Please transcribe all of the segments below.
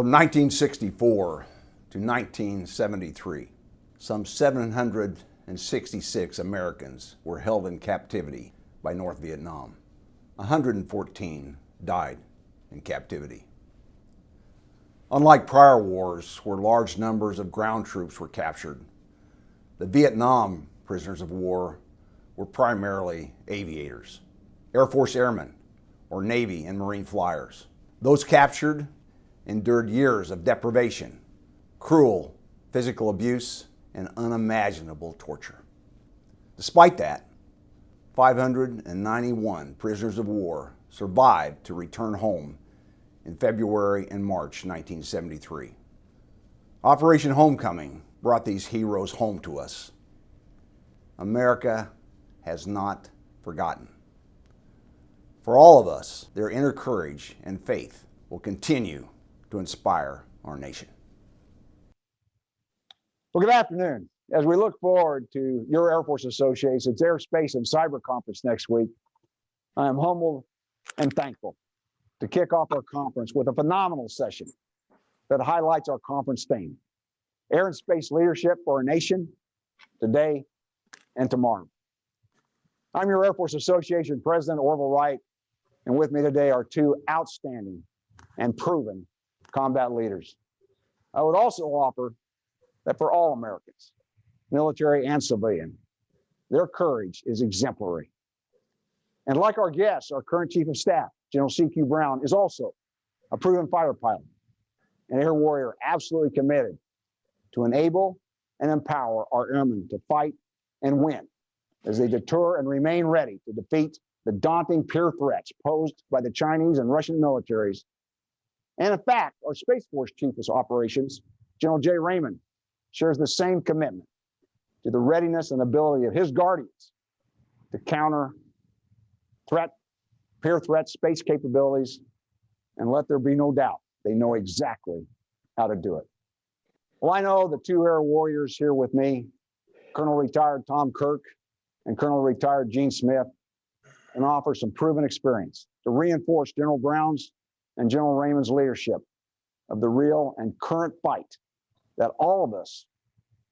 From 1964 to 1973, some 766 Americans were held in captivity by North Vietnam. 114 died in captivity. Unlike prior wars where large numbers of ground troops were captured, the Vietnam prisoners of war were primarily aviators, Air Force airmen, or Navy and Marine flyers. Those captured endured years of deprivation, cruel physical abuse, and unimaginable torture. Despite that, 591 prisoners of war survived to return home in February and March 1973. Operation Homecoming brought these heroes home to us. America has not forgotten. For all of us, their inner courage and faith will continue to inspire our nation. Well, good afternoon. As we look forward to your Air Force Association's Airspace and Cyber Conference next week, I am humbled and thankful to kick off our conference with a phenomenal session that highlights our conference theme: air and space leadership for our nation today and tomorrow. I'm your Air Force Association President, Orville Wright, and with me today are two outstanding and proven combat leaders. I would also offer that for all Americans, military and civilian, their courage is exemplary. And like our guests, our current Chief of Staff, General C.Q. Brown, is also a proven fighter pilot, an air warrior absolutely committed to enable and empower our airmen to fight and win as they deter and remain ready to defeat the daunting peer threats posed by the Chinese and Russian militaries. And in fact, our Space Force Chief of Operations, General Jay Raymond, shares the same commitment to the readiness and ability of his Guardians to counter peer threat space capabilities, and let there be no doubt they know exactly how to do it. Well, I know the two air warriors here with me, Colonel Retired Tom Kirk and Colonel Retired Gene Smith, and offer some proven experience to reinforce General Brown's and General Raymond's leadership of the real and current fight that all of us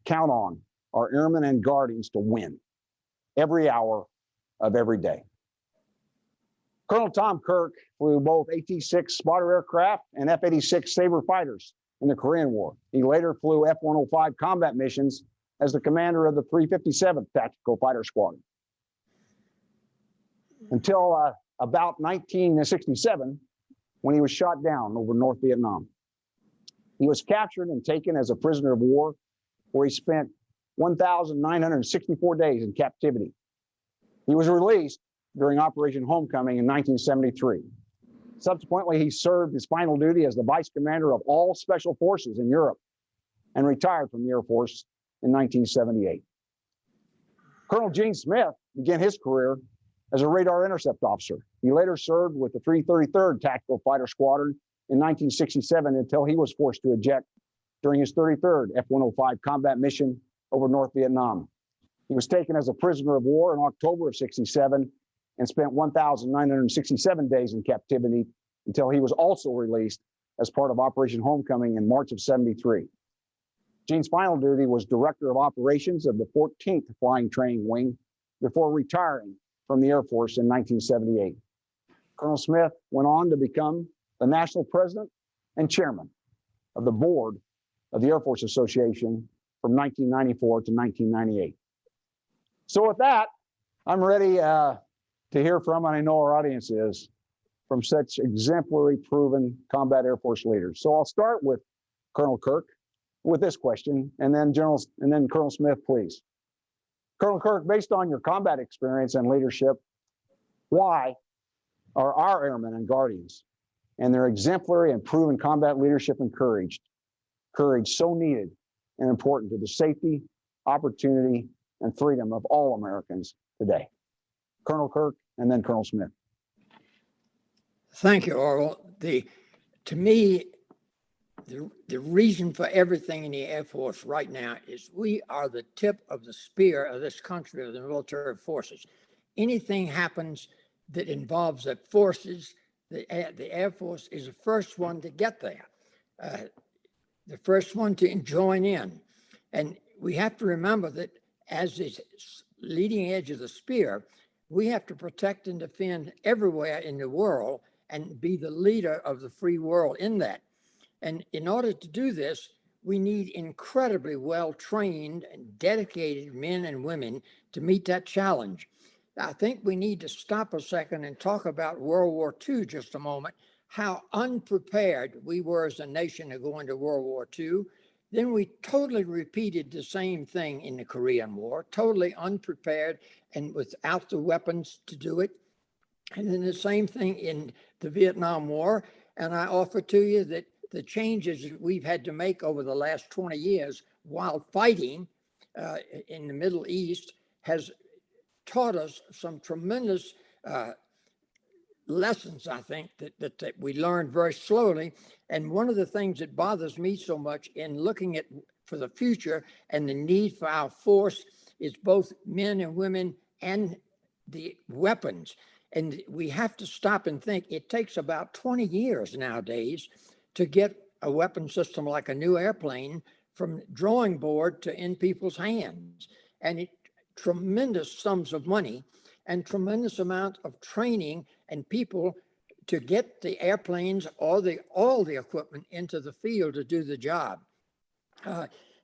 count on our Airmen and Guardians to win every hour of every day. Colonel Tom Kirk flew both AT-6 spotter aircraft and F-86 Sabre fighters in the Korean War. He later flew F-105 combat missions as the commander of the 357th Tactical Fighter Squadron. Until about 1967, when he was shot down over North Vietnam. He was captured and taken as a prisoner of war, where he spent 1,964 days in captivity. He was released during Operation Homecoming in 1973. Subsequently, he served his final duty as the vice commander of all special forces in Europe and retired from the Air Force in 1978. Colonel Gene Smith began his career as a radar intercept officer. He later served with the 333rd Tactical Fighter Squadron in 1967 until he was forced to eject during his 33rd F-105 combat mission over North Vietnam. He was taken as a prisoner of war in October of '67 and spent 1,967 days in captivity until he was also released as part of Operation Homecoming in March of '73. Gene's final duty was Director of Operations of the 14th Flying Training Wing before retiring from the Air Force in 1978. Colonel Smith went on to become the National President and Chairman of the Board of the Air Force Association from 1994 to 1998. So with that, I'm ready to hear from, and I know our audience is, from such exemplary, proven combat Air Force leaders. So I'll start with Colonel Kirk with this question, and then Colonel Smith, please. Colonel Kirk, based on your combat experience and leadership, why are our Airmen and Guardians and their exemplary and proven combat leadership and courage so needed and important to the safety, opportunity, and freedom of all Americans today? Colonel Kirk, and then Colonel Smith. Thank you, Orville. To me, the reason for everything in the Air Force right now is we are the tip of the spear of this country, of the military forces. Anything happens that involves the forces, the Air Force is the first one to get there. the first one to join in. And we have to remember that as the leading edge of the spear, we have to protect and defend everywhere in the world and be the leader of the free world in that. And in order to do this, we need incredibly well-trained and dedicated men and women to meet that challenge. I think we need to stop a second and talk about World War II just a moment, how unprepared we were as a nation to go into World War II. Then we totally repeated the same thing in the Korean War, totally unprepared and without the weapons to do it. And then the same thing in the Vietnam War. And I offer to you that the changes we've had to make over the last 20 years while fighting in the Middle East has taught us some tremendous lessons, I think, that we learned very slowly. And one of the things that bothers me so much in looking at for the future and the need for our force is both men and women and the weapons. And we have to stop and think it takes about 20 years nowadays to get a weapon system like a new airplane from drawing board to in people's hands. And it tremendous sums of money and tremendous amount of training and people to get the airplanes or all the equipment into the field to do the job.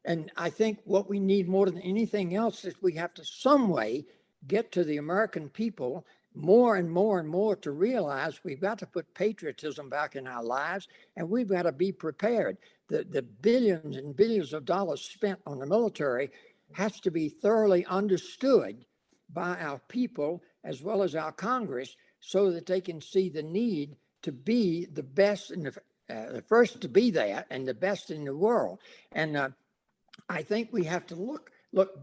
And I think what we need more than anything else is we have to some way get to the American people more and more and more to realize we've got to put patriotism back in our lives, and we've got to be prepared. The billions and billions of dollars spent on the military has to be thoroughly understood by our people as well as our Congress so that they can see the need to be the best and the first to be there and the best in the world. And I think we have to look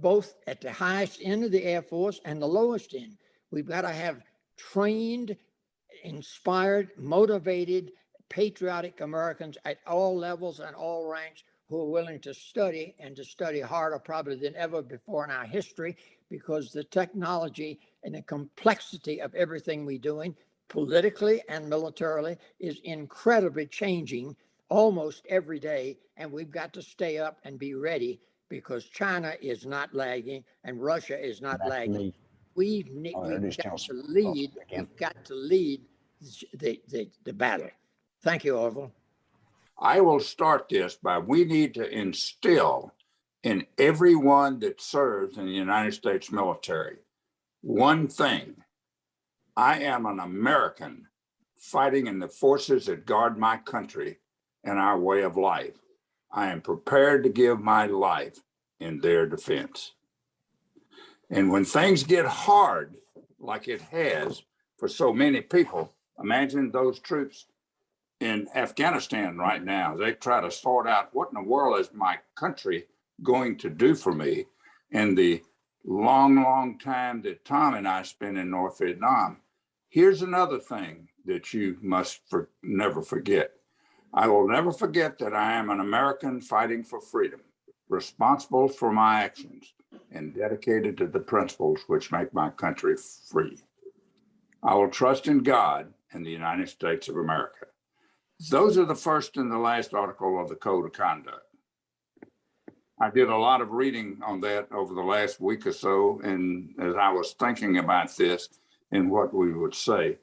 both at the highest end of the Air Force and the lowest end. We've got to have trained, inspired, motivated, patriotic Americans at all levels and all ranks who are willing to study and to study harder probably than ever before in our history, because the technology and the complexity of everything we're doing politically and militarily is incredibly changing almost every day. And we've got to stay up and be ready because China is not lagging and Russia is not lagging. We've got to lead. We've got to lead the battle. Thank you, Orville. I will start this by we need to instill in everyone that serves in the United States military one thing. I am an American fighting in the forces that guard my country and our way of life. I am prepared to give my life in their defense. And when things get hard, like it has for so many people, imagine those troops in Afghanistan right now. They try to sort out what in the world is my country going to do for me. And the long, long time that Tom and I spent in North Vietnam. Here's another thing that you must never forget. I will never forget that I am an American fighting for freedom, responsible for my actions, and dedicated to the principles which make my country free. I will trust in God and the United States of America. Those are the first and the last article of the Code of Conduct. I did a lot of reading on that over the last week or so, and as I was thinking about this and what we would say,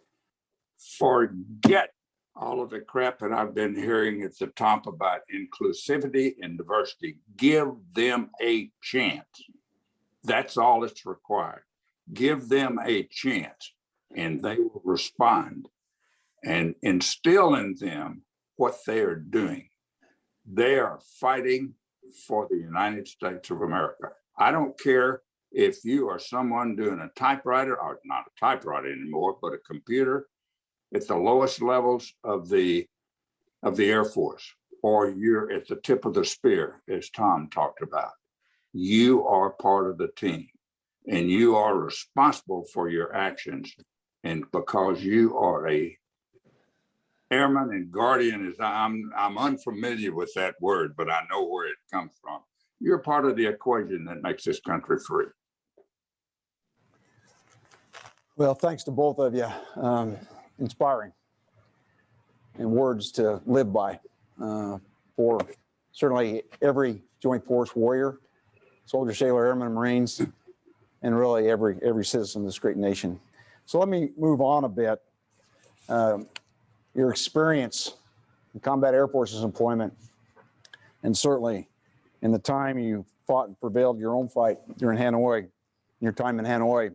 forget all of the crap that I've been hearing at the top about inclusivity and diversity. Give them a chance. That's all that's required. Give them a chance, and they will respond, and instill in them what they are doing. They are fighting for the United States of America. I don't care if you are someone doing a typewriter, or not a typewriter anymore, but a computer at the lowest levels of the Air Force, or you're at the tip of the spear, as Tom talked about. You are part of the team, and you are responsible for your actions. And because you are a Airman and Guardian, is I'm unfamiliar with that word, but I know where it comes from. You're part of the equation that makes this country free. Well, thanks to both of you. Inspiring and words to live by. for certainly every Joint Force warrior, soldier, sailor, airman, and Marines, and really every citizen of this great nation. So let me move on a bit. Your experience in combat air forces employment, and certainly in the time you fought and prevailed your own fight during Hanoi, your time in Hanoi.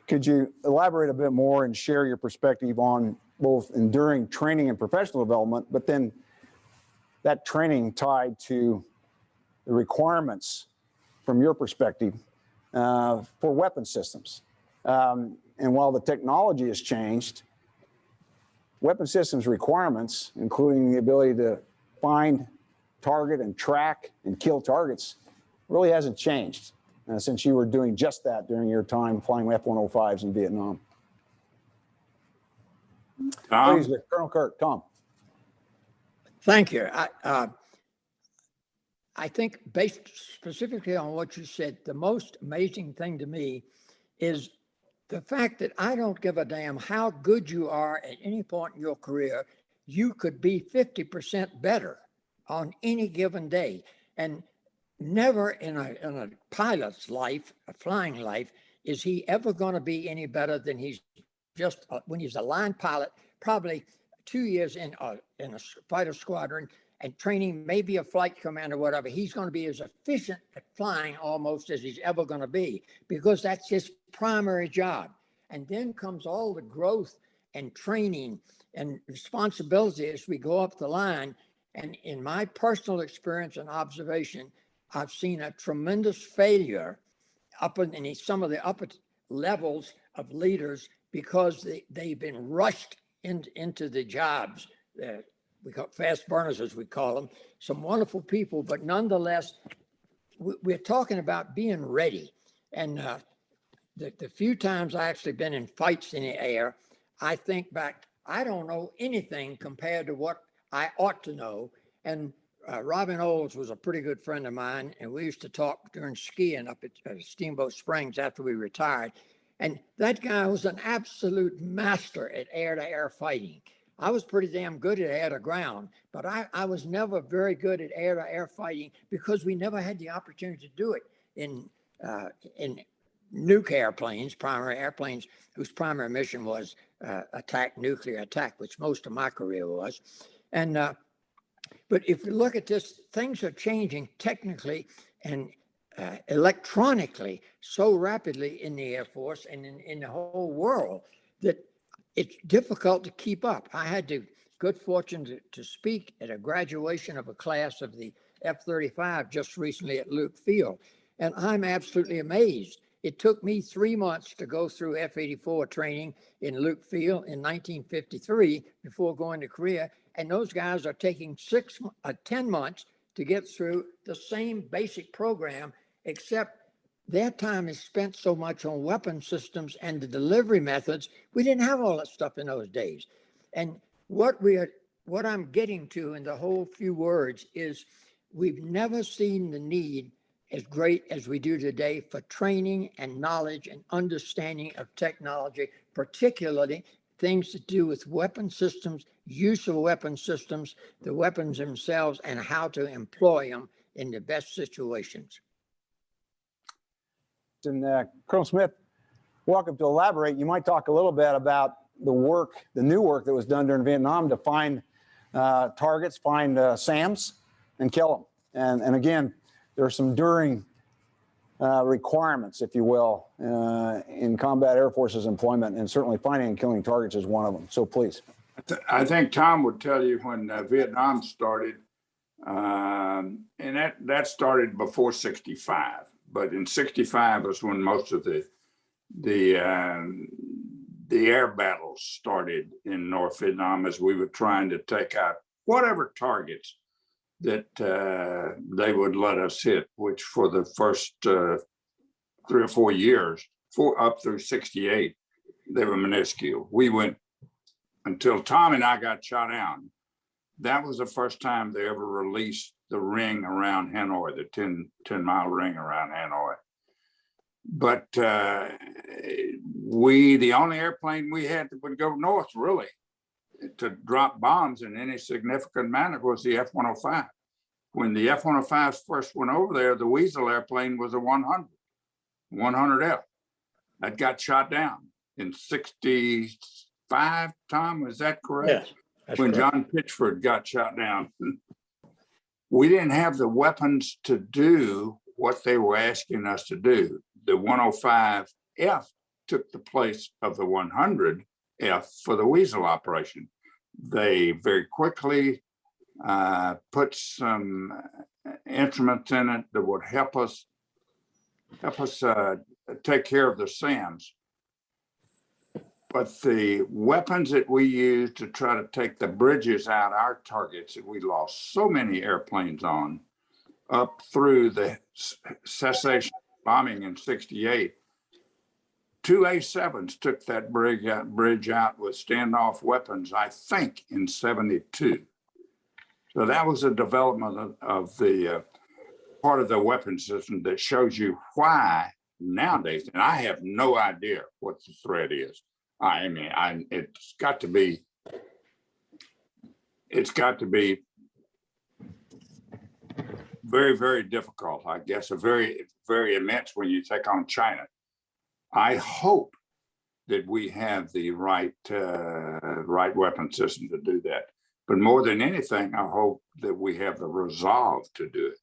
Could you elaborate a bit more and share your perspective on both enduring training and professional development, but then that training tied to the requirements from your perspective for weapon systems? And while the technology has changed, weapon systems requirements, including the ability to find, target, and track and kill targets, really hasn't changed since you were doing just that during your time flying F-105s in Vietnam. Tom? Please, Colonel Kirk. Tom. Thank you. I think based specifically on what you said, the most amazing thing to me is the fact that I don't give a damn how good you are at any point in your career. You could be 50% better on any given day. And never in a pilot's life, a flying life, is he ever going to be any better than he's just when he's a line pilot, probably 2 years in a fighter squadron and training, maybe a flight command or whatever. He's going to be as efficient at flying almost as he's ever going to be, because that's his primary job. And then comes all the growth and training and responsibility as we go up the line. And in my personal experience and observation, I've seen a tremendous failure up in some of the upper levels of leaders because they've been rushed into the jobs. We call fast burners, as we call them. Some wonderful people, but nonetheless, we're talking about being ready. And the few times I actually been in fights in the air, I think back, I don't know anything compared to what I ought to know. And Robin Olds was a pretty good friend of mine, and we used to talk during skiing up at Steamboat Springs after we retired. And that guy was an absolute master at air-to-air fighting. I was pretty damn good at air-to-ground, but I was never very good at air-to-air fighting because we never had the opportunity to do it in nuke airplanes, primary airplanes whose primary mission was nuclear attack, which most of my career was. And but if you look at this, things are changing technically and electronically so rapidly in the Air Force and in the whole world that it's difficult to keep up. I had the good fortune to speak at a graduation of a class of the F-35 just recently at Luke Field, and I'm absolutely amazed. It took me 3 months to go through F-84 training in Luke Field in 1953 before going to Korea, and those guys are taking 10 months to get through the same basic program, except their time is spent so much on weapon systems and the delivery methods. We didn't have all that stuff in those days. And what I'm getting to in the whole few words is we've never seen the need as great as we do today for training and knowledge and understanding of technology, particularly things to do with weapon systems, use of weapon systems, the weapons themselves, and how to employ them in the best situations. And Colonel Smith, welcome to elaborate. You might talk a little bit about the new work that was done during Vietnam to find targets, find SAMs, and kill them. And again, there are some enduring requirements, if you will, in combat air forces employment, and certainly finding and killing targets is one of them. So please. I think Tom would tell you when Vietnam started, and that started before 65. But in 65 was when most of the air battles started in North Vietnam, as we were trying to take out whatever targets that they would let us hit, which for the first 3 or 4 years, up through 68, they were minuscule. We went until Tom and I got shot down. That was the first time they ever released the ring around Hanoi, the 10-mile ring around Hanoi. But the only airplane we had that would go north, really, to drop bombs in any significant manner was the F-105. When the F-105s first went over there, the Weasel airplane was a 100F. That got shot down in 65, Tom, is that correct? Yes, when correct. John Pitchford got shot down. We didn't have the weapons to do what they were asking us to do. The 105F took the place of the 100F for the Weasel operation. They very quickly put some instruments in it that would help us take care of the SAMs. But the weapons that we used to try to take the bridges out, our targets that we lost so many airplanes on, up through the cessation bombing in '68, 2 A-7s took that bridge out with standoff weapons, I think, in '72. So that was a development of the part of the weapon system that shows you why nowadays, and I have no idea what the threat is. I mean, it's got to be very, very difficult. I guess very, very immense when you take on China. I hope that we have the right weapon system to do that. But more than anything, I hope that we have the resolve to do it.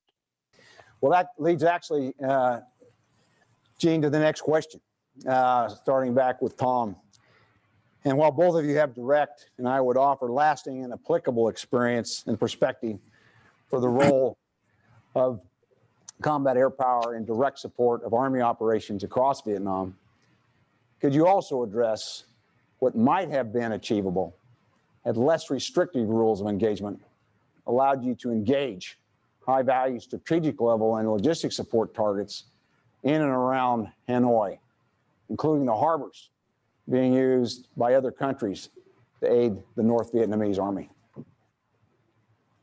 Well, that leads actually, Gene, to the next question, starting back with Tom. And while both of you have direct, and I would offer lasting and applicable experience and perspective for the role of combat air power in direct support of Army operations across Vietnam, could you also address what might have been achievable had less restrictive rules of engagement allowed you to engage high-value strategic level and logistic support targets in and around Hanoi, including the harbors being used by other countries to aid the North Vietnamese Army?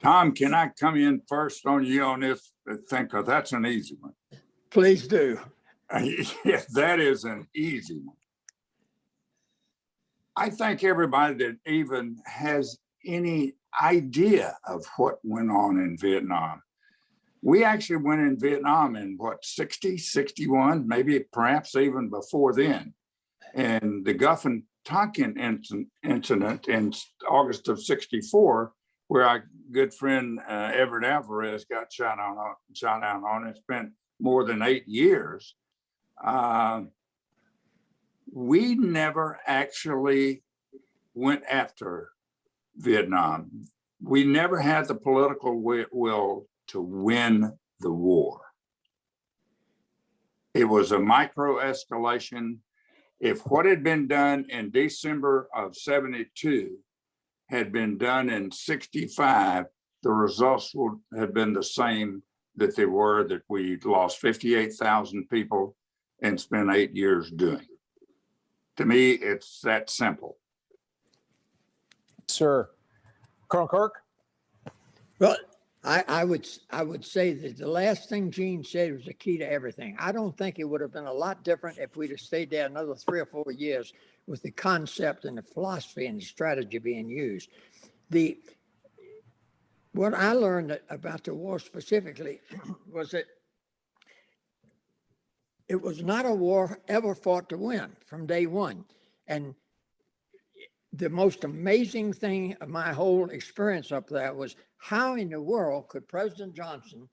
Tom, can I come in first on you on this thing? Because that's an easy one. Please do. Yes, that is an easy one. I think everybody that even has any idea of what went on in Vietnam. We actually went in Vietnam in what, 60, 61, maybe perhaps even before then. And the Guff and Tonkin incident in August of '64, where our good friend Everett Alvarez got shot down on and spent more than 8 years. We never actually went after Vietnam. We never had the political will to win the war. It was a micro escalation. If what had been done in December of '72 had been done in '65, the results would have been the same that they were, that we lost 58,000 people and spent 8 years doing. To me, it's that simple. Sir, Colonel Kirk? Well, I would say that the last thing Gene said was the key to everything. I don't think it would have been a lot different if we'd have stayed there another 3 or 4 years with the concept and the philosophy and the strategy being used. What I learned about the war specifically was that it was not a war ever fought to win from day one. And the most amazing thing of my whole experience up there was how in the world could President Johnson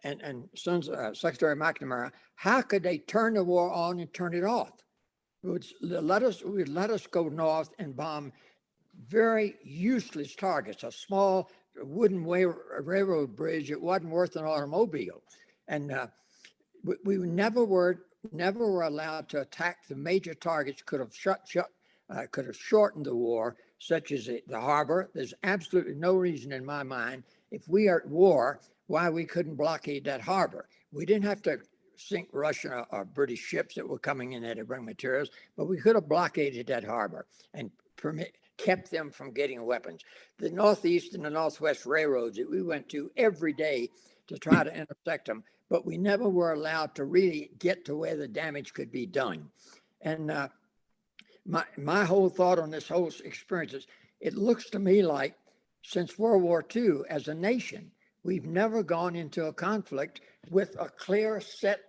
and Secretary McNamara, how could they turn the war on and turn it off? It would let us go north and bomb very useless targets, a small wooden railroad bridge. It wasn't worth an automobile. And we never were allowed to attack the major targets. Could have shortened the war, such as the harbor. There's absolutely no reason in my mind, if we are at war, why we couldn't blockade that harbor. We didn't have to sink Russian or British ships that were coming in there to bring materials, but we could have blockaded that harbor and kept them from getting weapons. The Northeast and the Northwest railroads that we went to every day to try to intersect them, but we never were allowed to really get to where the damage could be done. And my whole thought on this whole experience is, it looks to me like since World War II, as a nation, we've never gone into a conflict with a clear set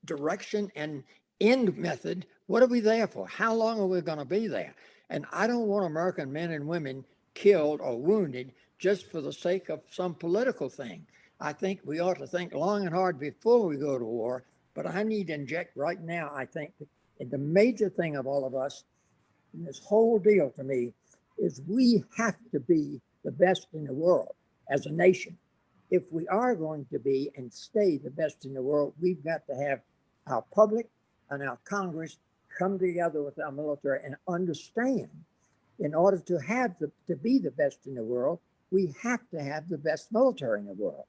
direction and end method. What are we there for? How long are we going to be there? And I don't want American men and women killed or wounded just for the sake of some political thing. I think we ought to think long and hard before we go to war. But I need to inject right now, I think, the major thing of all of us in this whole deal to me is we have to be the best in the world as a nation. If we are going to be and stay the best in the world, we've got to have our public and our Congress come together with our military and understand in order to be the best in the world, we have to have the best military in the world.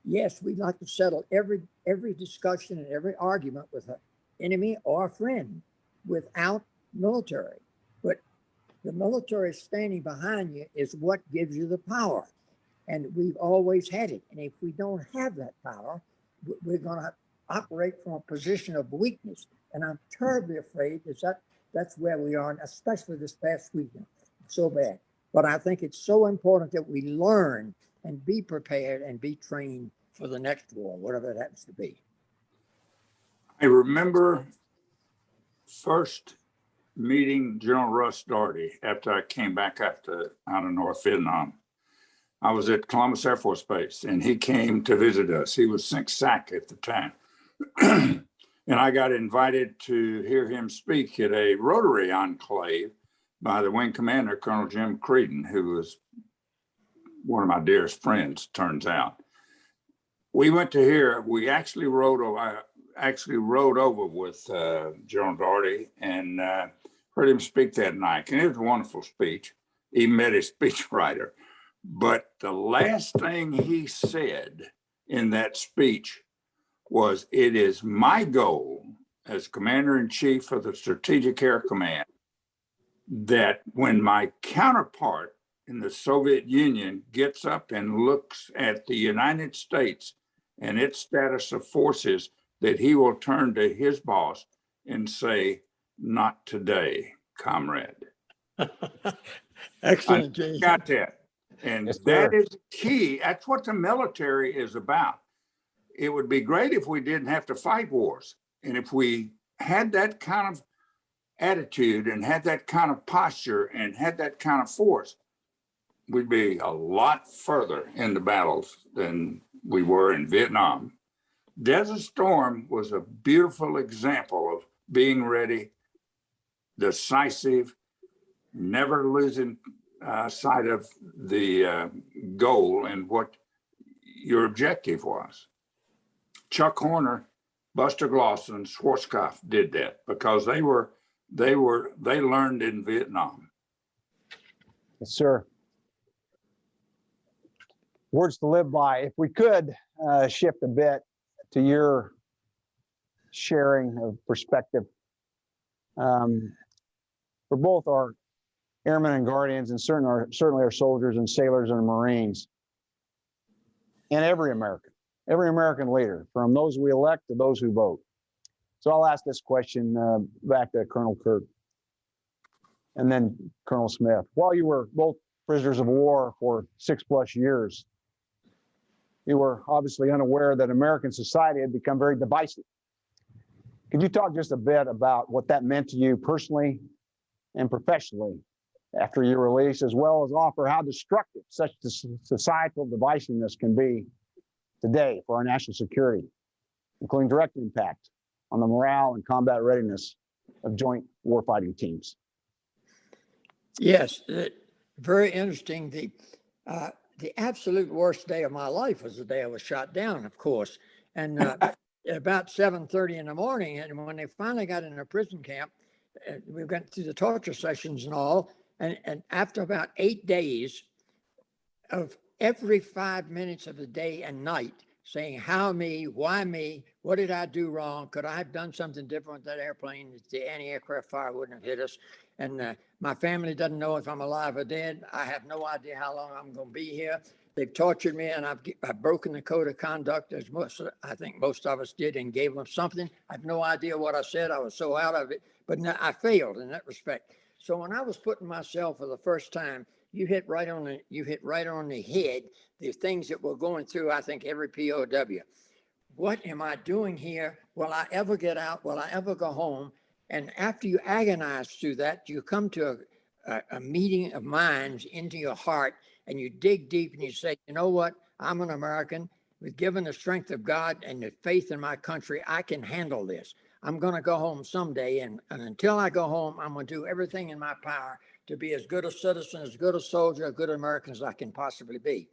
Yes, we'd like to settle every discussion and every argument with an enemy or a friend without military. But the military standing behind you is what gives you the power. And we've always had it. And if we don't have that power, we're going to operate from a position of weakness. And I'm terribly afraid that's where we are, especially this past weekend. It's so bad. But I think it's so important that we learn and be prepared and be trained for the next war, whatever it happens to be. I remember first meeting General Russ Daugherty after I came back out of North Vietnam. I was at Columbus Air Force Base and he came to visit us. He was SAC at the time. And I got invited to hear him speak at a Rotary enclave by the wing commander, Colonel Jim Creedon, who was one of my dearest friends, turns out. We went to hear, I actually rode over with General Daugherty and heard him speak that night. And it was a wonderful speech. He met his speechwriter. But the last thing he said in that speech was, "It is my goal as Commander-in-Chief of the Strategic Air Command that when my counterpart in the Soviet Union gets up and looks at the United States and its status of forces, that he will turn to his boss and say, 'Not today, comrade.'" Excellent, Jay. Got that. And Yes, that sir. is key. That's what the military is about. It would be great if we didn't have to fight wars. And if we had that kind of attitude and had that kind of posture and had that kind of force, we'd be a lot further in the battles than we were in Vietnam. Desert Storm was a beautiful example of being ready, decisive, never losing sight of the goal and what your objective was. Chuck Horner, Buster Glosson, Schwarzkopf did that because they learned in Vietnam. Yes, sir. Words to live by. If we could shift a bit to your sharing of perspective for both our Airmen and Guardians and certainly our soldiers and sailors and Marines and every American leader, from those we elect to those who vote. So I'll ask this question back to Colonel Kirk and then Colonel Smith. While you were both prisoners of war for 6+ years, you were obviously unaware that American society had become very divisive. Could you talk just a bit about what that meant to you personally and professionally after your release, as well as offer how destructive such societal divisiveness can be today for our national security, including direct impact on the morale and combat readiness of joint warfighting teams? Yes, very interesting. The absolute worst day of my life was the day I was shot down, of course. And about 7:30 in the morning, and when they finally got in a prison camp, we went through the torture sessions and all. And after about 8 days of every 5 minutes of the day and night saying, how me, why me, what did I do wrong? Could I have done something different with that airplane? The anti-aircraft fire wouldn't have hit us. And my family doesn't know if I'm alive or dead. I have no idea how long I'm going to be here. They've tortured me, and I've broken the code of conduct, as I think most of us did, and gave them something. I have no idea what I said. I was so out of it, but I failed in that respect. So when I was putting myself for the first time, you hit right on the head the things that we're going through. I think every POW. What am I doing here? Will I ever get out? Will I ever go home? And after you agonize through that, you come to a meeting of minds into your heart, and you dig deep and you say, you know what? I'm an American. With given the strength of God and the faith in my country, I can handle this. I'm going to go home someday. And until I go home, I'm going to do everything in my power to be as good a citizen, as good a soldier, a good American as I can possibly be.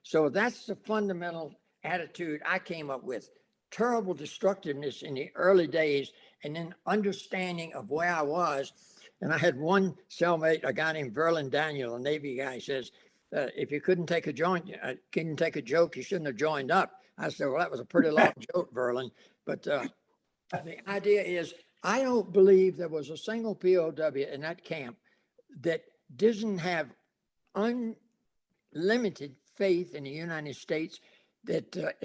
So that's the fundamental attitude I came up with. Terrible destructiveness in the early days, and then understanding of where I was. And I had one cellmate, a guy named Verlin Daniel, a Navy guy, says, if you couldn't take a joke, you shouldn't have joined up. I said, well, that was a pretty long joke, Verlin. But the idea is, I don't believe there was a single POW in that camp that doesn't have unlimited faith in the United States that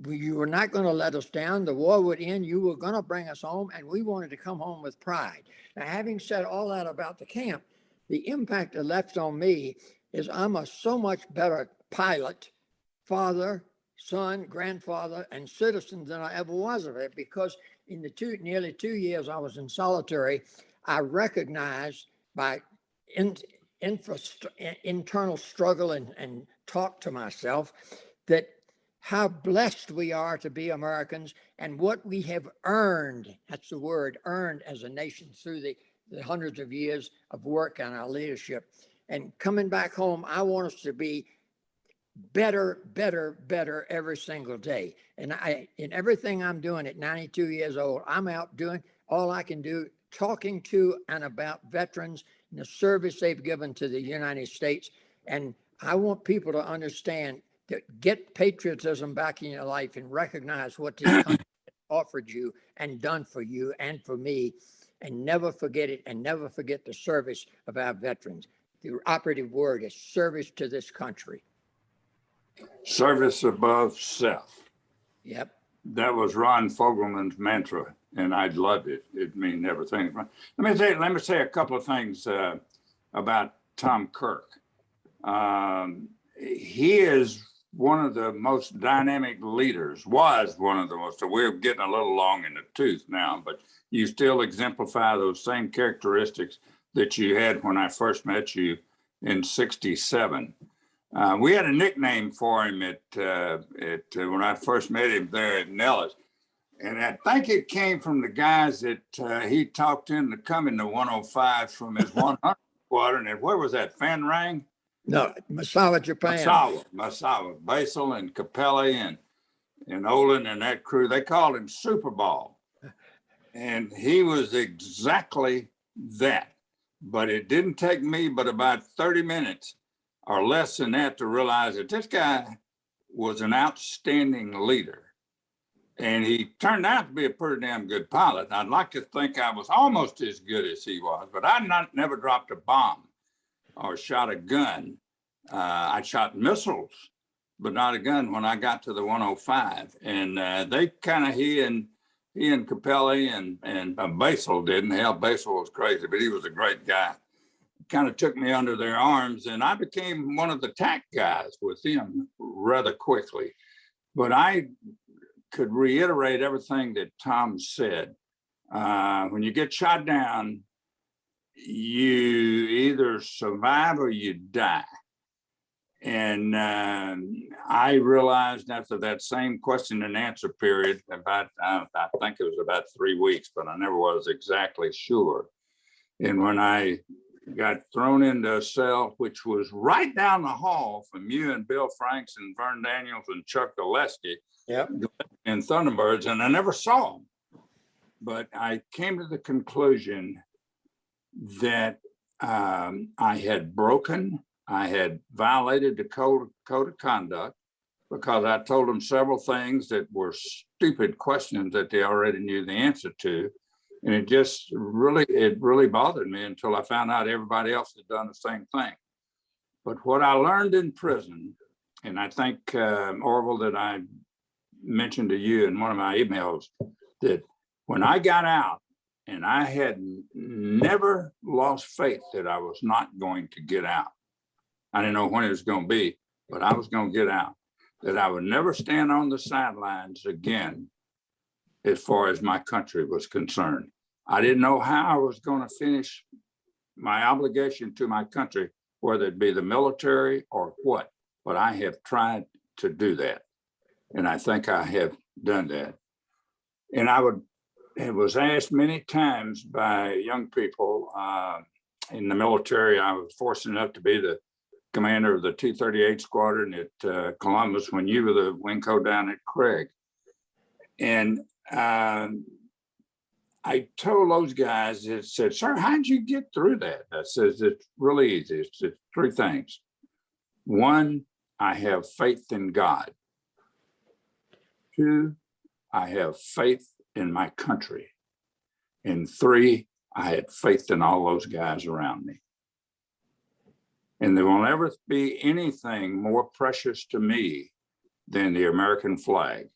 you were not going to let us down. The war would end. You were going to bring us home, and we wanted to come home with pride. Now, having said all that about the camp, the impact it left on me is I'm a so much better pilot, father, son, grandfather, and citizen than I ever was of it, because in the nearly 2 years I was in solitary, I recognized by internal struggle and talk to myself that how blessed we are to be Americans and what we have earned. That's the word, earned, as a nation through the hundreds of years of work on our leadership. And coming back home, I want us to be better every single day. And in everything I'm doing at 92 years old, I'm out doing all I can do, talking to and about veterans and the service they've given to the United States. And I want people to understand that get patriotism back in your life and recognize what this country offered you and done for you and for me, and never forget it, and never forget the service of our veterans. The operative word is service to this country. Service above self. Yep. That was Ron Fogelman's mantra, and I loved it. It means everything. Let me say a couple of things about Tom Kirk. He is one of the most dynamic leaders, was one of the most. So we're getting a little long in the tooth now, but you still exemplify those same characteristics that you had when I first met you in '67. We had a nickname for him when I first met him there at Nellis. And I think it came from the guys that he talked into coming to 105 from his 100 squadron. And where was that, Fan Rang? No, Misawa, Japan. Misawa, Basil and Capelli and Olin and that crew. They called him Super Ball. And he was exactly that. But it didn't take me but about 30 minutes or less than that to realize that this guy was an outstanding leader. And he turned out to be a pretty damn good pilot. I'd like to think I was almost as good as he was, but I'd never dropped a bomb or shot a gun. I shot missiles, but not a gun when I got to the 105. And they kind of, he and Capelli and Basil didn't. Hell, Basil was crazy, but he was a great guy. Kind of took me under their arms, and I became one of the TAC guys with him rather quickly. But I could reiterate everything that Tom said. When you get shot down, you either survive or you die. And I realized after that same question and answer period, about I think it was about 3 weeks, but I never was exactly sure. And when I got thrown into a cell, which was right down the hall from you and Bill Franks and Vern Daniels and Chuck Gillespie, yep, and Thunderbirds, and I never saw them. But I came to the conclusion that I had violated the code of conduct, because I told them several things that were stupid questions that they already knew the answer to. And it really bothered me until I found out everybody else had done the same thing. But what I learned in prison, and I think, Orville, that I mentioned to you in one of my emails, that when I got out, And I had never lost faith that I was not going to get out. I didn't know when it was going to be, but I was going to get out. That I would never stand on the sidelines again as far as my country was concerned. I didn't know how I was going to finish my obligation to my country, whether it be the military or what, but I have tried to do that. And I think I have done that. And it was asked many times by young people in the military. I was fortunate enough to be the commander of the 238 Squadron at Columbus when you were the wing co down at Craig. And I told those guys, it said, "Sir, how'd you get through that?" I says, "It's really easy. It's just three things. One, I have faith in God. Two, I have faith in my country. And three, I had faith in all those guys around me. And there will never be anything more precious to me than the American flag.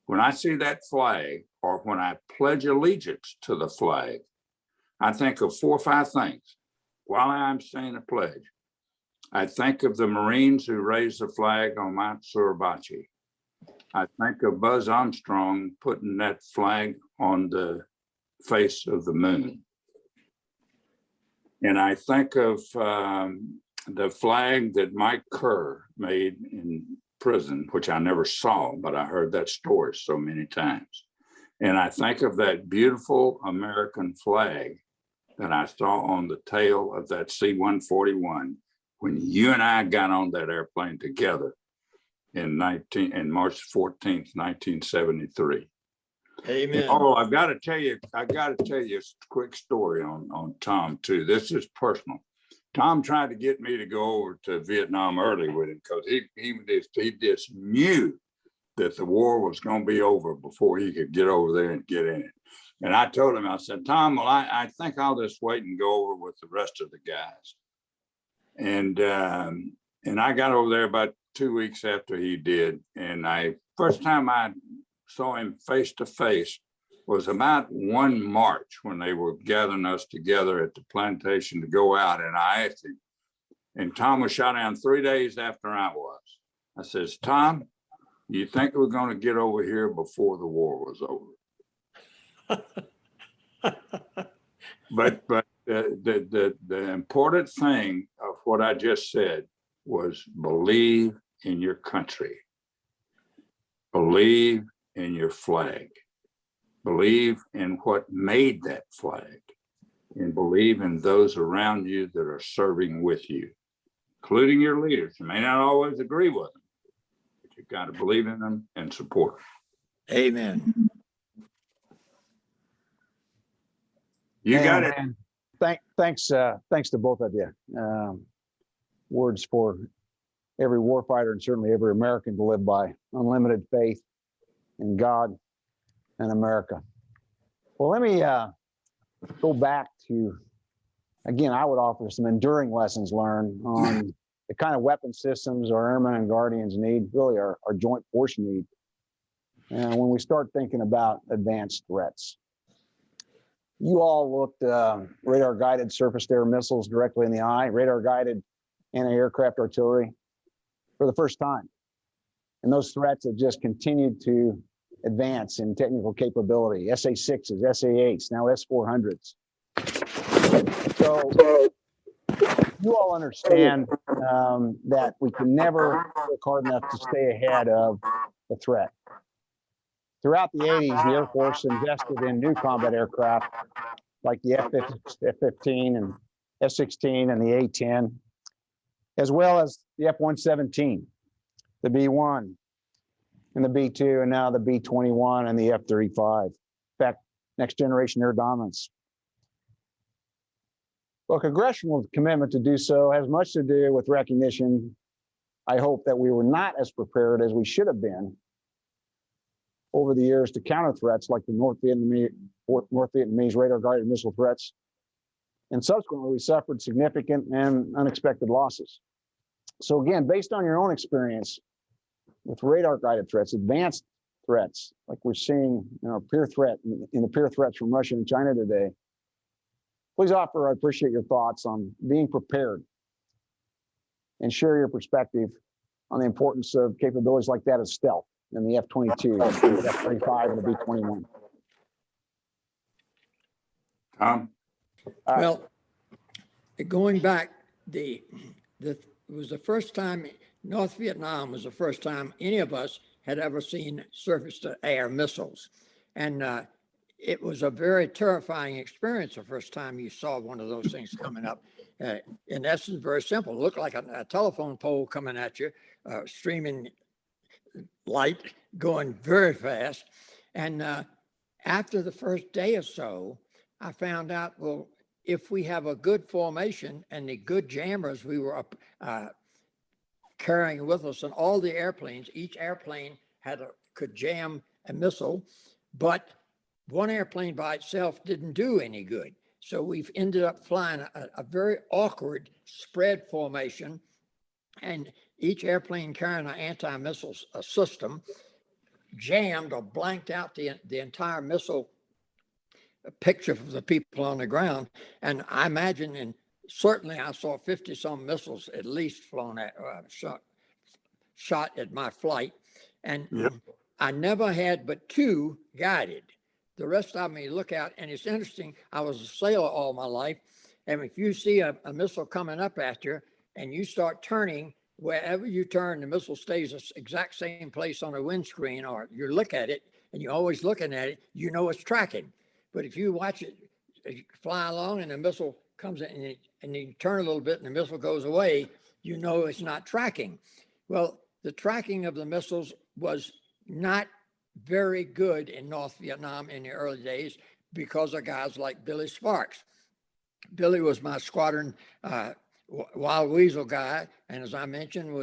When I see that flag, or when I pledge allegiance to the flag, I think of 4 or 5 things while I'm saying a pledge. I think of the Marines who raised the flag on Mount Suribachi. I think of Buzz Armstrong putting that flag on the face of the moon. And I think of the flag that Mike Kerr made in prison, which I never saw, but I heard that story so many times. And I think of that beautiful American flag that I saw on the tail of that C-141 when you and I got on that airplane together in March 14th, 1973. Amen. Oh, I've got to tell you a quick story on Tom too. This is personal. Tom tried to get me to go over to Vietnam early with him because he just knew that the war was going to be over before he could get over there and get in it. And I told him, I said, "Tom, well, I think I'll just wait and go over with the rest of the guys." And I got over there about 2 weeks after he did. And first time I saw him face to face was about 1 March when they were gathering us together at the plantation to go out. And I asked him, and Tom was shot down 3 days after I was. I says, "Tom, you think we're going to get over here before the war was over?" But the important thing of what I just said was believe in your country, believe in your flag, believe in what made that flag, and believe in those around you that are serving with you, including your leaders. You may not always agree with them, but you've got to believe in them and support them. Amen. You got it. Man. Thanks to both of you. Words for every warfighter and certainly every American to live by. Unlimited faith in God and America. Well, let me go back to, again, I would offer some enduring lessons learned on the kind of weapon systems our Airmen and Guardians need, really our joint force need. And when we start thinking about advanced threats. You all looked radar-guided surface-to-air missiles directly in the eye, radar-guided anti-aircraft artillery for the first time. And those threats have just continued to advance in technical capability, SA-6s, SA-8s, now S-400s. So you all understand that we can never work hard enough to stay ahead of the threat. Throughout the 80s, the Air Force invested in new combat aircraft like the F-15 and F-16 and the A-10, as well as the F-117, the B-1 and the B-2, and now the B-21 and the F-35. In fact, next generation air dominance. Well, congressional commitment to do so has much to do with recognition, I hope, that we were not as prepared as we should have been over the years to counter threats like the North Vietnamese radar-guided missile threats. And subsequently, we suffered significant and unexpected losses. So again, based on your own experience with radar-guided threats, advanced threats, like we're seeing in our peer threat, in the peer threats from Russia and China today, please offer, I appreciate your thoughts on being prepared and share your perspective on the importance of capabilities like that as stealth in the F-22, the F-35, and the B-21. Tom? Well, going back, it was the first time, North Vietnam was the first time any of us had ever seen surface-to-air missiles. And it was a very terrifying experience the first time you saw one of those things coming up. In essence, very simple. It looked like a telephone pole coming at you, streaming light, going very fast. And after the first day or so, I found out, well, if we have a good formation and the good jammers we were carrying with us on all the airplanes, each airplane could jam a missile, but one airplane by itself didn't do any good. So we've ended up flying a very awkward spread formation, and each airplane carrying an anti-missile system jammed or blanked out the entire missile picture of the people on the ground. And I imagine, and certainly I saw 50 some missiles at least flown at, shot at my flight. And yep. I never had but 2 guided. The rest of them you look at, and it's interesting, I was a sailor all my life. And if you see a missile coming up at you and you start turning, wherever you turn, the missile stays the exact same place on the windscreen, or you look at it and you're always looking at it, you know it's tracking. But if you watch it fly along and the missile comes in and you turn a little bit and the missile goes away, you know it's not tracking. Well, the tracking of the missiles was not very good in North Vietnam in the early days because of guys like Billy Sparks. Billy was my squadron wild weasel guy, and as I mentioned,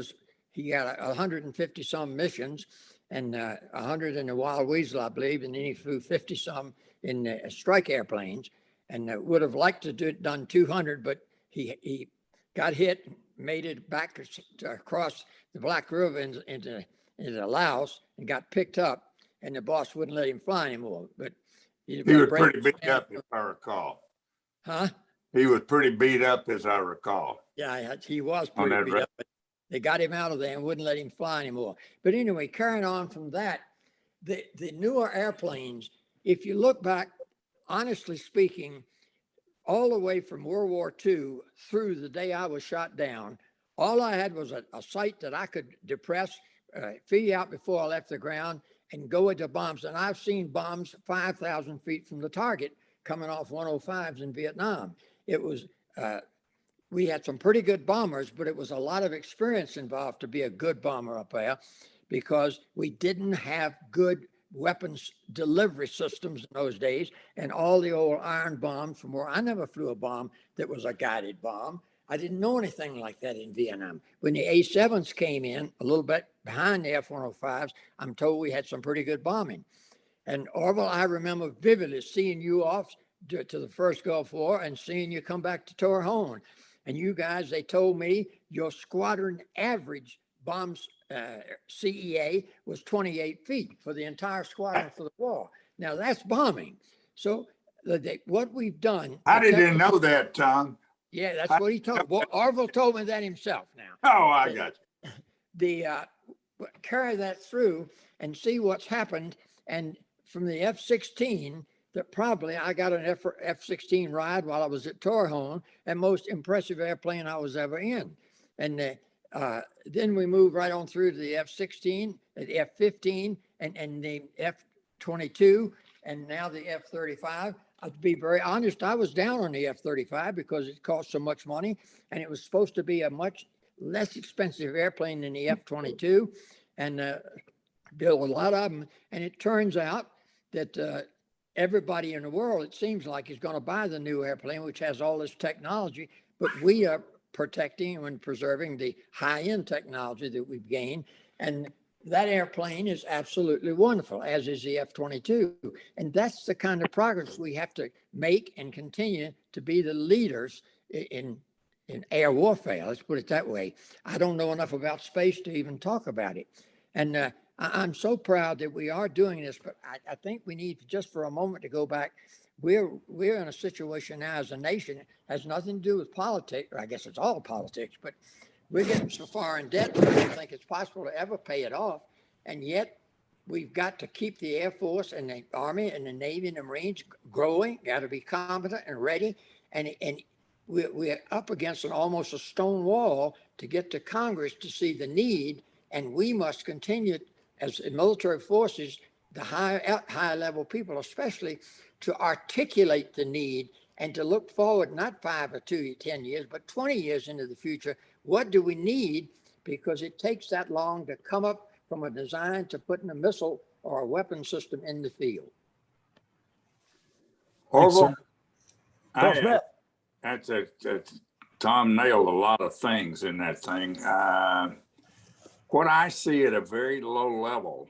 he got 150 some missions, and 100 in the wild weasel, I believe, and then he flew 50 some in the strike airplanes, and would have liked to done 200, but he got hit, made it back across the Black River into Laos, and got picked up, and the boss wouldn't let him fly anymore. But he was pretty beat up, if I recall. Huh? He was pretty beat up, as I recall. Yeah, he was pretty beat up. But they got him out of there and wouldn't let him fly anymore. But anyway, carrying on from that, the newer airplanes, if you look back, honestly speaking, all the way from World War II through the day I was shot down, all I had was a sight that I could depress, figure out before I left the ground, and go into bombs. And I've seen bombs 5,000 feet from the target coming off 105s in Vietnam. It was, we had some pretty good bombers, but it was a lot of experience involved to be a good bomber up there because we didn't have good weapons delivery systems in those days, and all the old iron bombs from where I never flew a bomb that was a guided bomb. I didn't know anything like that in Vietnam. When the A-7s came in, a little bit behind the F-105s, I'm told we had some pretty good bombing. And Orville, I remember vividly seeing you off to the first Gulf War and seeing you come back to Torre Horn. And you guys, they told me your squadron average bombs CEA was 28 feet for the entire squadron for the war. Now that's bombing. So what we've done. I didn't know that, Tom. Yeah, that's what he told. Well, Orville told me that himself now. Oh, I got you. Carry that through and see what's happened. And from the F-16, that probably I got an F-16 ride while I was at Torre Horn, and most impressive airplane I was ever in. And then we moved right on through to the F-16, the F-15, and the F-22, and now the F-35. To be very honest, I was down on the F-35 because it cost so much money, and it was supposed to be a much less expensive airplane than the F-22, and built a lot of them. And it turns out that everybody in the world, it seems like, is going to buy the new airplane, which has all this technology, but we are protecting and preserving the high-end technology that we've gained. And that airplane is absolutely wonderful, as is the F-22. And that's the kind of progress we have to make and continue to be the leaders in air warfare. Let's put it that way. I don't know enough about space to even talk about it. And I'm so proud that we are doing this, but I think we need just for a moment to go back. We're in a situation now as a nation, it has nothing to do with politics, or I guess it's all politics, but we're getting so far in debt, we don't think it's possible to ever pay it off. And yet we've got to keep the Air Force and the Army and the Navy and the Marines growing, got to be competent and ready. And we're up against almost a stone wall to get to Congress to see the need. And we must continue as military forces, the high level people, especially to articulate the need and to look forward, not 5 or 10 years, but 20 years into the future. What do we need? Because it takes that long to come up from a design to putting a missile or a weapon system in the field. Orville, Col Smith. that's Tom nailed a lot of things in that thing. What I see at a very low level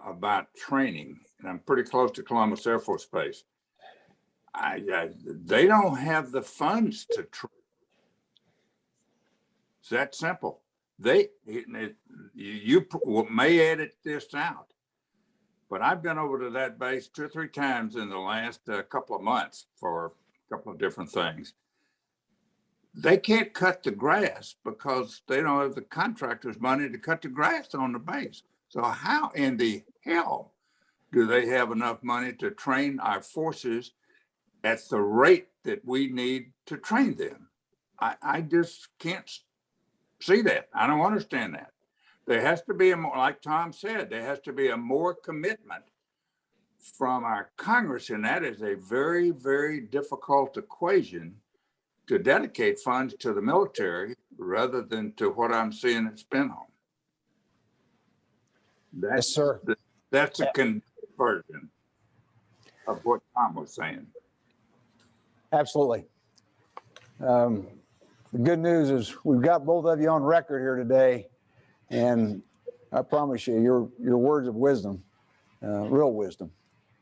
about training, and I'm pretty close to Columbus Air Force Base, they don't have the funds to train. It's that simple. You may edit this out, but I've been over to that base 2 or 3 times in the last couple of months for a couple of different things. They can't cut the grass because they don't have the contractors' money to cut the grass on the base. So how in the hell do they have enough money to train our forces at the rate that we need to train them? I just can't see that. I don't understand that. There has to be a more, like Tom said, there has to be a more commitment from our Congress, and that is a very, very difficult equation to dedicate funds to the military rather than to what I'm seeing it spent on. Yes, sir. That's a conversion of what Tom was saying. Absolutely. The good news is we've got both of you on record here today, and I promise you, your words of wisdom, real wisdom.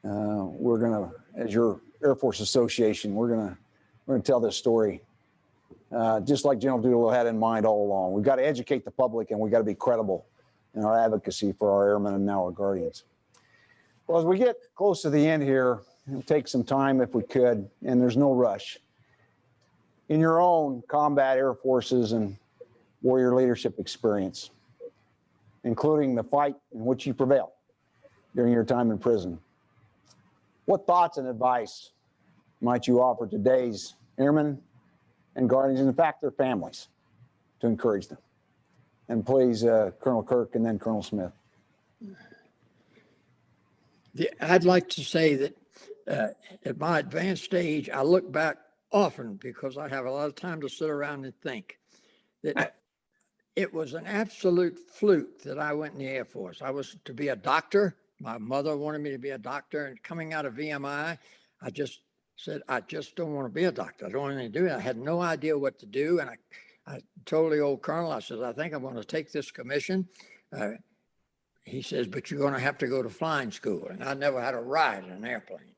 We're gonna, as your Air Force Association, we're gonna tell this story just like General Doolittle had in mind all along. We've got to educate the public, and we've got to be credible in our advocacy for our airmen and now our guardians. Well, as we get close to the end here, we'll take some time if we could, and there's no rush. In your own combat air forces and warrior leadership experience, including the fight in which you prevailed during your time in prison, what thoughts and advice might you offer today's airmen and guardians, and in fact, their families, to encourage them? And please, Colonel Kirk and then Colonel Smith. I'd like to say that at my advanced age, I look back often because I have a lot of time to sit around and think that it was an absolute fluke that I went in the Air Force. I was to be a doctor. My mother wanted me to be a doctor, and coming out of VMI, I just said, I just don't want to be a doctor. I don't want anything to do it. I had no idea what to do. And I told the old colonel, I said, I think I'm going to take this commission. He says, but you're going to have to go to flying school. And I never had a ride in an airplane.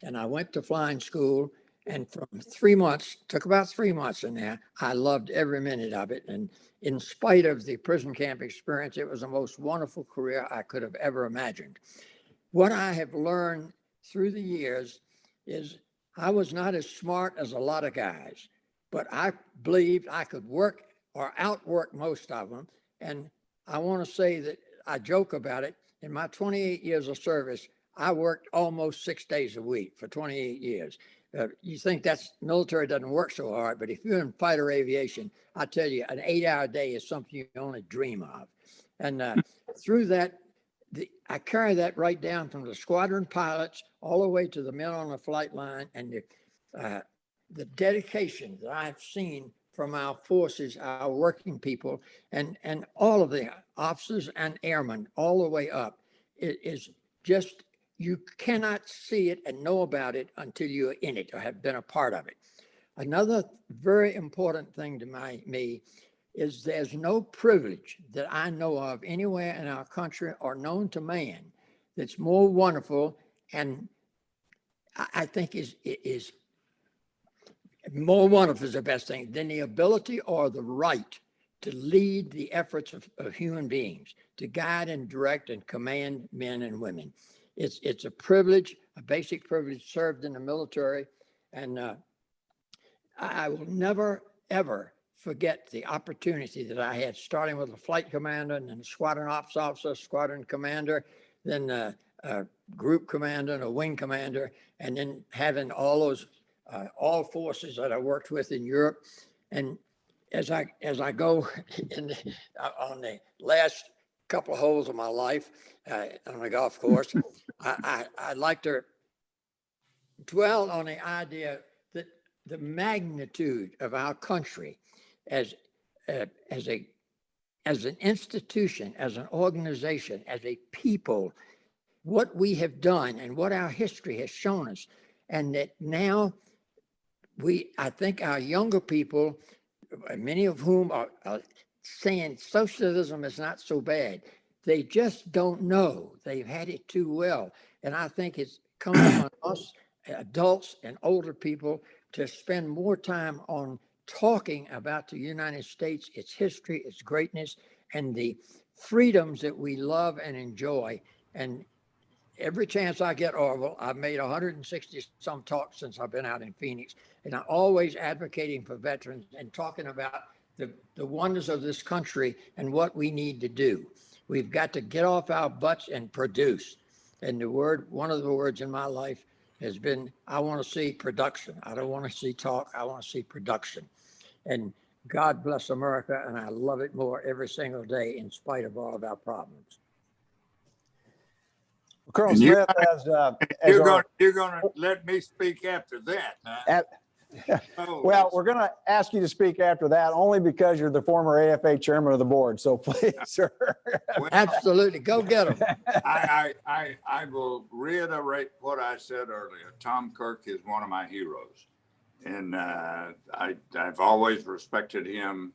And I went to flying school, and from 3 months, took about 3 months in there, I loved every minute of it. And in spite of the prison camp experience, it was the most wonderful career I could have ever imagined. What I have learned through the years is I was not as smart as a lot of guys, but I believed I could work or outwork most of them. And I want to say that I joke about it. In my 28 years of service, I worked almost 6 days a week for 28 years. You think that's military doesn't work so hard, but if you're in fighter aviation, I tell you, an 8-hour day is something you only dream of. And through that, I carry that right down from the squadron pilots all the way to the men on the flight line, and the dedication that I've seen from our forces, our working people, and all of the officers and airmen all the way up. It is just, you cannot see it and know about it until you're in it or have been a part of it. Another very important thing to me is there's no privilege that I know of anywhere in our country or known to man that's more wonderful, and I think is more wonderful is the best thing than the ability or the right to lead the efforts of human beings, to guide and direct and command men and women. It's a privilege, a basic privilege, served in the military. And I will never, ever forget the opportunity that I had, starting with a flight commander and then a squadron ops officer, squadron commander, then a group commander and a wing commander, and then having all those, all forces that I worked with in Europe. And as I go in on the last couple of holes of my life on the golf course, I like to dwell on the idea that the magnitude of our country as an institution, as an organization, as a people, what we have done and what our history has shown us, and that now I think our younger people, many of whom are saying socialism is not so bad, they just don't know. They've had it too well. And I think it's come on us, adults and older people, to spend more time on talking about the United States, its history, its greatness, and the freedoms that we love and enjoy. And every chance I get, Orville, I've made 160 some talks since I've been out in Phoenix, and I'm always advocating for veterans and talking about the wonders of this country and what we need to do. We've got to get off our butts and produce. And one of the words in my life has been, I want to see production. I don't want to see talk. I want to see production. And God bless America, and I love it more every single day in spite of all of our problems. Colonel And Smith, you're going to let me speak after that. Huh? Well, we're going to ask you to speak after that only because you're the former AFA chairman of the board. So please, sir. Well, absolutely, go get them. I will reiterate what I said earlier. Tom Kirk is one of my heroes, and I've always respected him,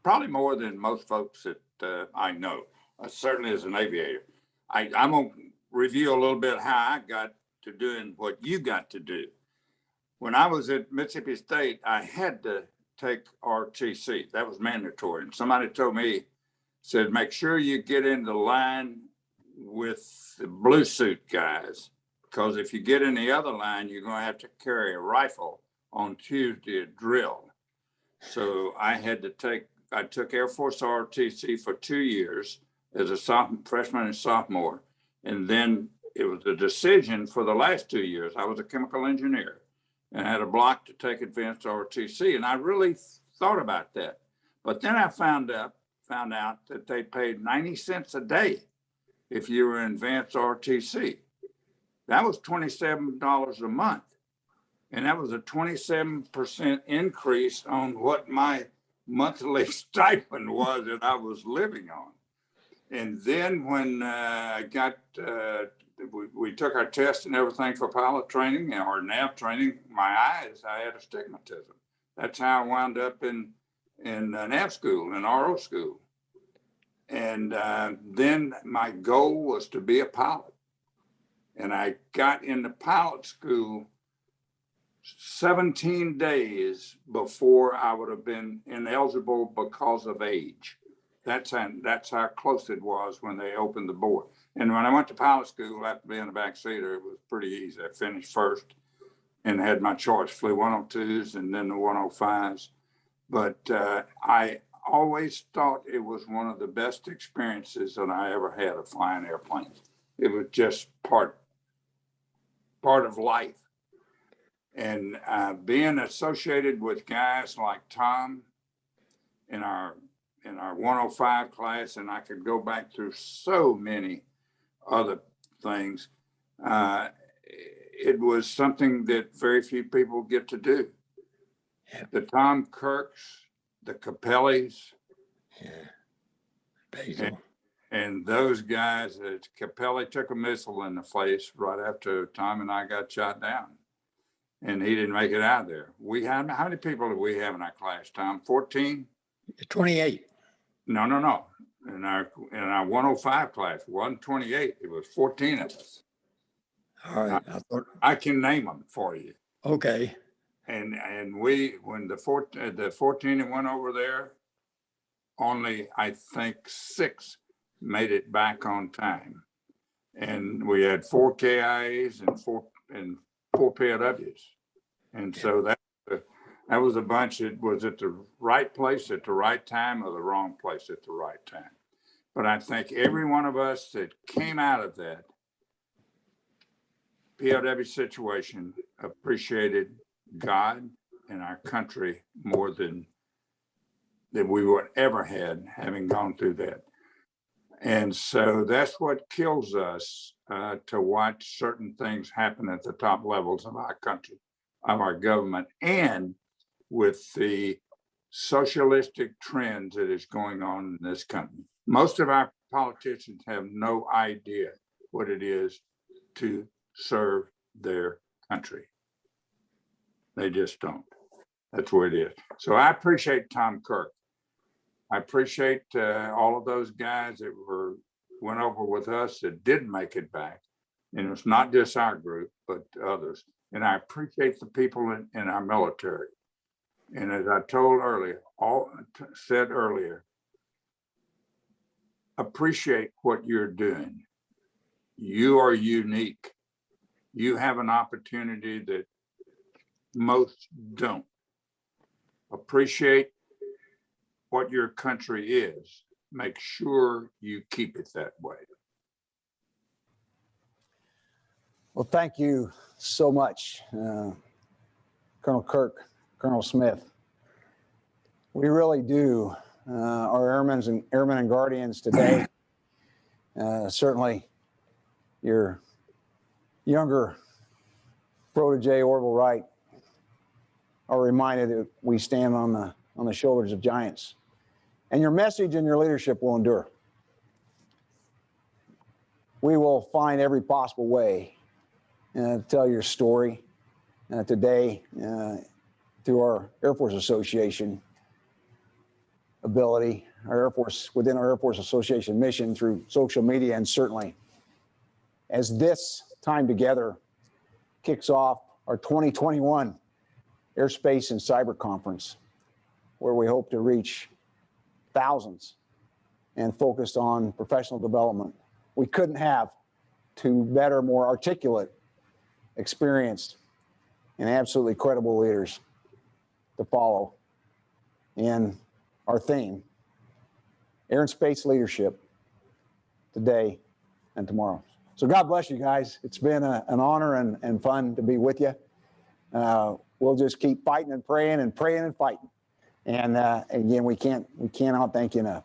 probably more than most folks that I know. Certainly as an aviator, I'm gonna review a little bit how I got to doing what you got to do. When I was at Mississippi State, I had to take RTC. That was mandatory. And somebody told me, said, make sure you get in the line with the blue suit guys, because if you get in the other line, you're going to have to carry a rifle on Tuesday at drill. So I took Air Force RTC for 2 years as a freshman and sophomore. And then it was a decision for the last 2 years. I was a chemical engineer and had a block to take advanced RTC. And I really thought about that. But then I found out that they paid 90 cents a day if you were in advanced RTC. That was $27 a month. And that was a 27% increase on what my monthly stipend was that I was living on. And then when I got, we took our test and everything for pilot training or nav training, I had astigmatism. That's how I wound up in nav school and RO school. And then my goal was to be a pilot. And I got into pilot school 17 days before I would have been ineligible because of age. That's how close it was when they opened the board. And when I went to pilot school after being a backseater, it was pretty easy. I finished first and had my choice, flew 102s and then the 105s. But I always thought it was one of the best experiences that I ever had of flying airplanes. It was just part of life. And being associated with guys like Tom in our 105 class, and I could go back through so many other things, it was something that very few people get to do. Yeah. The Tom Kirks, the Capellis, and those guys, Capelli took a missile in the face right after Tom and I got shot down. And he didn't make it out of there. How many people do we have in our class, Tom? 14? 28. No. In our 105 class, 128, it was 14 of us. All right. I can name them for you. Okay. And when the 14 that went over there, only, I think, 6 made it back on time. And we had 4 KIAs and four POWs. And so that was a bunch that was at the right place at the right time or the wrong place at the right time. But I think every one of us that came out of that POW situation appreciated God and our country more than we would ever had, having gone through that. And so that's what kills us, to watch certain things happen at the top levels of our country, of our government, and with the socialistic trends that is going on in this country. Most of our politicians have no idea what it is to serve their country. They just don't. That's what it is. So I appreciate Tom Kirk. I appreciate all of those guys that went over with us that didn't make it back. And it's not just our group, but others. And I appreciate the people in our military. And as I said earlier, appreciate what you're doing. You are unique. You have an opportunity that most don't. Appreciate what your country is. Make sure you keep it that way. Well, thank you so much, Colonel Kirk, Colonel Smith. We really do. Our Airmen and Guardians today, certainly your younger protege, Orville Wright, are reminded that we stand on the shoulders of giants. And your message and your leadership will endure. We will find every possible way to tell your story today through our Air Force Association ability, within our Air Force Association mission, through social media, and certainly as this time together kicks off our 2021 Airspace and Cyber Conference, where we hope to reach thousands and focused on professional development. We couldn't have 2 better, more articulate, experienced, and absolutely credible leaders to follow in our theme, air and space leadership, today and tomorrow. So God bless you guys. It's been an honor and fun to be with you. We'll just keep fighting and praying and fighting. And again, we cannot thank you enough.